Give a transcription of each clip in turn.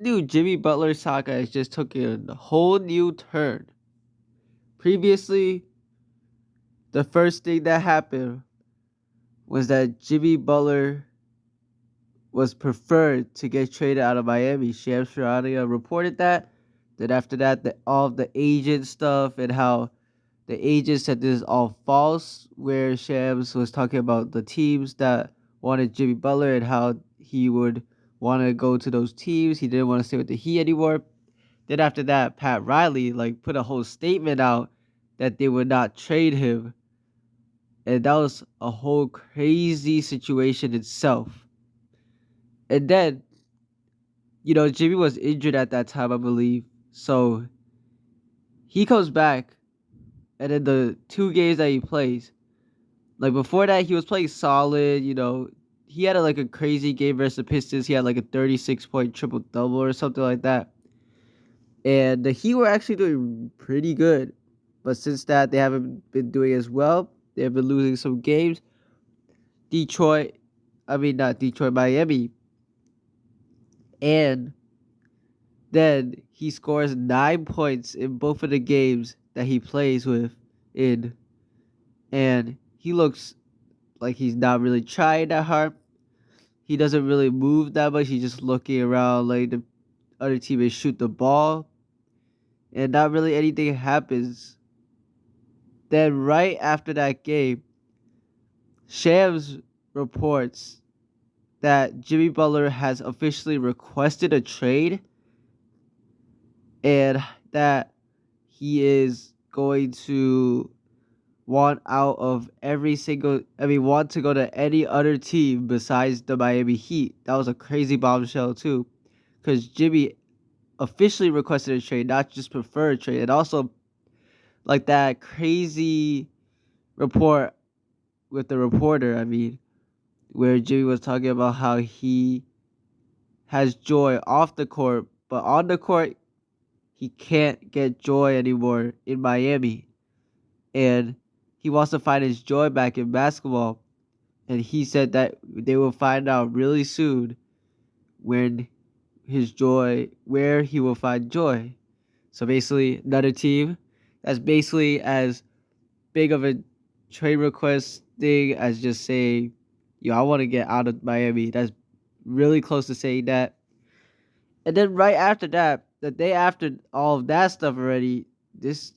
new Jimmy Butler saga has just took a whole new turn. Previously, the first thing that happened was that Jimmy Butler was preferred to get traded out of Miami. Shams Charania reported that. Then after that, all of the agent stuff and how the agent said this is all false, where Shams was talking about the teams that wanted Jimmy Butler and how he would want to go to those teams. He didn't want to stay with the Heat anymore. Then after that, Pat Riley put a whole statement out that they would not trade him, and that was a whole crazy situation itself. And then Jimmy was injured at that time, I believe, so he comes back, and then the 2 games that he plays, before that, he was playing solid. He had a crazy game versus the Pistons. He had a 36-point triple double or something like that. And the Heat were actually doing pretty good. But since that, they haven't been doing as well. They have been losing some games. Not Detroit, Miami. And then he scores 9 points in both of the games that he plays with in. And he looks like he's not really trying that hard. He doesn't really move that much. He's just looking around like the other teammates shoot the ball. And not really anything happens. Then right after that game, Shams reports that Jimmy Butler has officially requested a trade and that he is going to want to go to any other team besides the Miami Heat. That was a crazy bombshell too, because Jimmy officially requested a trade, not just preferred a trade. And also, that crazy report with the reporter, where Jimmy was talking about how he has joy off the court, but on the court, he can't get joy anymore in Miami. And he wants to find his joy back in basketball. And he said that they will find out really soon when where he will find joy. So basically, another team that's basically as big of a trade request thing as just saying, yo, I want to get out of Miami. That's really close to saying that. And then right after that, the day after all of that stuff already, this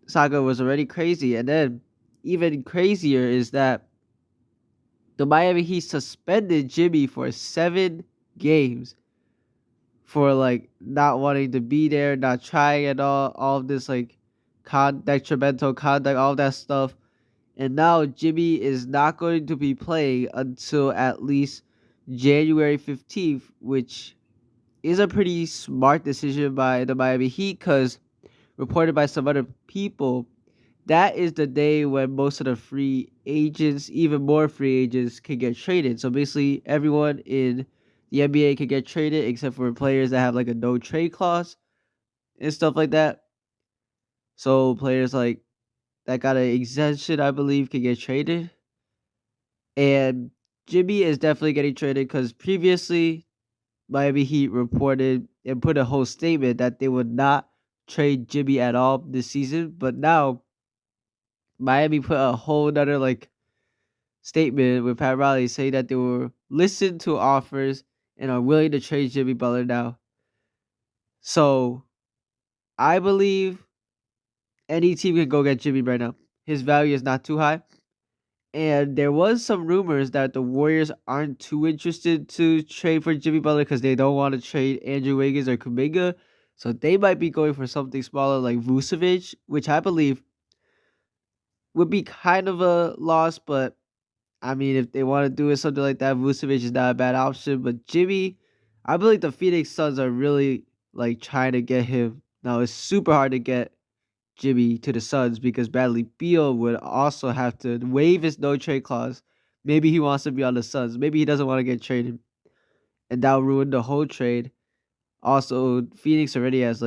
saga was already crazy. And then even crazier is that the Miami Heat suspended Jimmy for 7 games for not wanting to be there, not trying at all of this detrimental conduct, all that stuff. And now Jimmy is not going to be playing until at least January 15th, which is a pretty smart decision by the Miami Heat because reported by some other people, that is the day when most of the free agents, even more free agents, can get traded. So basically, everyone in the NBA can get traded except for players that have a no trade clause and stuff like that. So players that got an exemption, I believe, can get traded. And Jimmy is definitely getting traded because previously Miami Heat reported and put a whole statement that they would not trade Jimmy at all this season. But now Miami put a whole nother statement with Pat Riley saying that they will listen to offers and are willing to trade Jimmy Butler now. So I believe any team can go get Jimmy right now. His value is not too high. And there was some rumors that the Warriors aren't too interested to trade for Jimmy Butler because they don't want to trade Andrew Wiggins or Kuminga. So they might be going for something smaller like Vucevic, which I believe would be kind of a loss. But if they want to do it something like that, Vucevic is not a bad option. But Jimmy, I believe the Phoenix Suns are really trying to get him. Now it's super hard to get Jimmy to the Suns because Bradley Beal would also have to waive his no trade clause. Maybe he wants to be on the Suns. Maybe he doesn't want to get traded, and that will ruin the whole trade. Also, Phoenix already has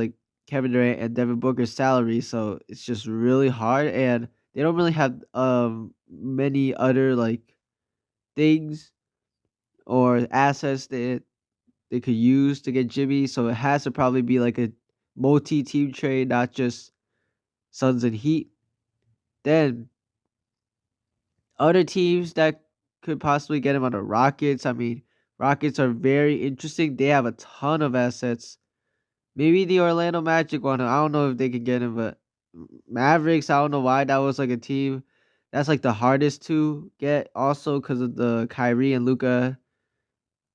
Kevin Durant and Devin Booker's salary, so it's just really hard, and they don't really have many other things or assets that they could use to get Jimmy. So it has to probably be like a multi-team trade, not just Suns and Heat. Then other teams that could possibly get him on the Rockets. I mean, Rockets are very interesting. They have a ton of assets. Maybe the Orlando Magic one. I don't know if they could get him, but Mavericks. I don't know why that was like a team that's like the hardest to get. Also, because of the Kyrie and Luca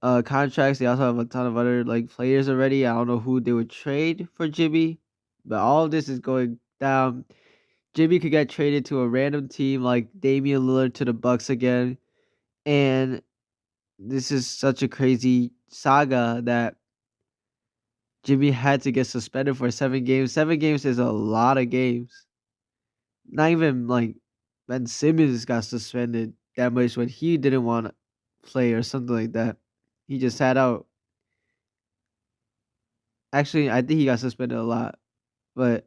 contracts. They also have a ton of other like players already. I don't know who they would trade for Jimmy, but all of this is going down. Jimmy could get traded to a random team like Damian Lillard to the Bucks again, and this is such a crazy saga that Jimmy had to get suspended for 7 games. 7 games is a lot of games. Not even like Ben Simmons got suspended that much when he didn't want to play or something like that. He just sat out. Actually, I think he got suspended a lot, but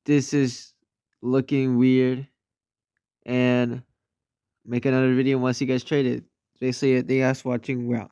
this is looking weird. And make another video once he gets traded. Basically, thank you guys for watching. We're out.